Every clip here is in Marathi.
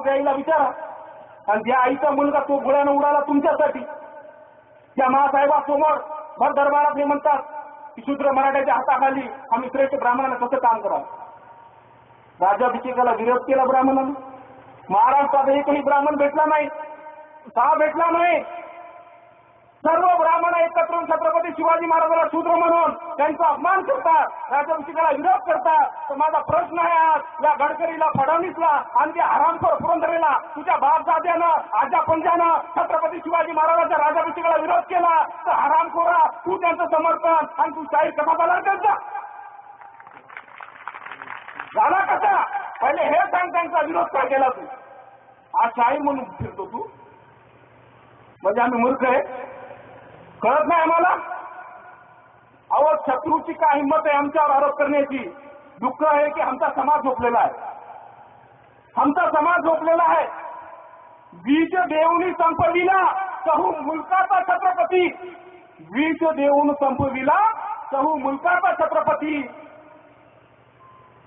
त्या आईला विचारा. आणि ज्या आईचा मुलगा तो गोळ्यानं उडाला तुमच्यासाठी, त्या महासाहेबासमोर भर दरबारात हे म्हणतात की शूद्र मराठ्याच्या हाताखाली आम्ही श्रेष्ठ ब्राह्मणानं कसं काम करावं. राज्याभिषेकाला विरोध केला ब्राह्मणानं. महाराष्ट्रात एकही ब्राह्मण भेटला नाही. का भेटला नाही? सर्व ब्राह्मण एकत्र छत्रपती शिवाजी महाराजांना शूद्र म्हणून त्यांचा अपमान करतात, राज्याभिषेकाला विरोध करतात. तर माझा प्रश्न आहे आज या गडकरीला, फडणवीसला आणि त्या हरामखोर पुरंदरेला, तुझ्या बापदाद्यानं आजा पंजानं छत्रपती शिवाजी महाराजांच्या राज्याभिषेकाला विरोध केला तर हरामखोरा तू त्यांचं समर्थन आणि तू शाहीर कसा झाला त्यांचा झाला कसा? पहिले हे सांग, त्यांचा विरोध का केला तू? आज शाहीर म्हणून फिरतो तू, म्हणजे आम्ही मूर्ख आहे? कळत नाही आम्हाला? अहो, शत्रूची काय हिंमत आहे आमच्यावर आरोप करण्याची? दुःख आहे की आमचा समाज झोपलेला आहे. आमचा समाज झोपलेला आहे. बीज देऊनी संपविला सहू मुलकाचा छत्रपती, बीज देऊन संपविला सहू मुलकाचा छत्रपती.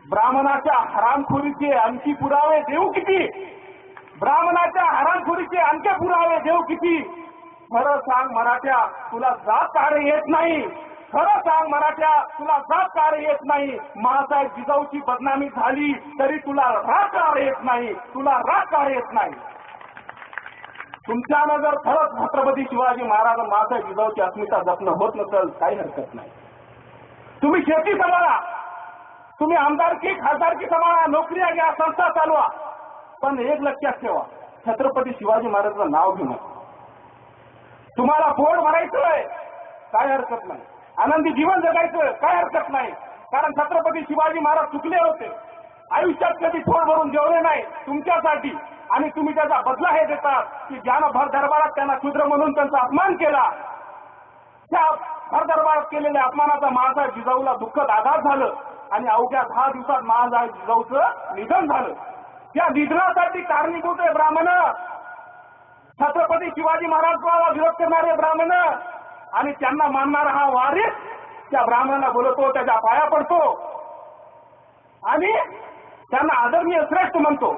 ब्राह्मणाच्या हरामखोरीचे आणखी पुरावे देऊ किती? ब्राह्मणाच्या हरामखोरीचे आणखी पुरावे देऊ किती? खरं सांग मराठ्या, तुला जात कार्य येत नाही. खरं सांग मराठ्या, तुला जात कार्य येत नाही. महासाहेब जिजाऊची बदनामी झाली तरी तुला राग कार्य येत नाही. तुला राग कार्य येत नाही. तुमच्यानं जर खरंच छत्रपती शिवाजी महाराज महासाहेब जिजाऊची अस्मिता जपणं होत नसेल काही हरकत नाही. तुम्ही शेती सांभाळा, तुम्ही आमदारकी खासदारकी सांभाळा, नोकऱ्या घ्या, संस्था चालवा, पण एक लक्षात ठेवा, छत्रपती शिवाजी महाराजांचं नाव घेऊ नका. तुम्हाला पोट भरायचंय काय हरकत नाही, आनंदी जीवन जगायचं काय हरकत नाही, कारण छत्रपती शिवाजी महाराज चुकले होते. आयुष्यात कधी पोट भरून जेवले नाही तुमच्यासाठी, आणि तुम्ही त्याचा बदला हे देतात की ज्यानं भर दरबारात त्यांना शूद्र म्हणून त्यांचा अपमान केला, त्या भर दरबारात केलेल्या अपमानाचा महासाहेब जिजाऊला दुःखद आघात झालं आणि अवघ्या 10 दिवसात महासाहेब जिजाऊचं निधन झालं. त्या निधनासाठी कारणीभूत आहे ब्राह्मण, छत्रपती शिवाजी महाराजांना विरोध करणारे ब्राह्मण, आणि त्यांना मानणारा हा वारीस त्या ब्राह्मणाला बोलतो, त्याच्या पाया पडतो आणि त्यांना आदरणीय श्रेष्ठ म्हणतो.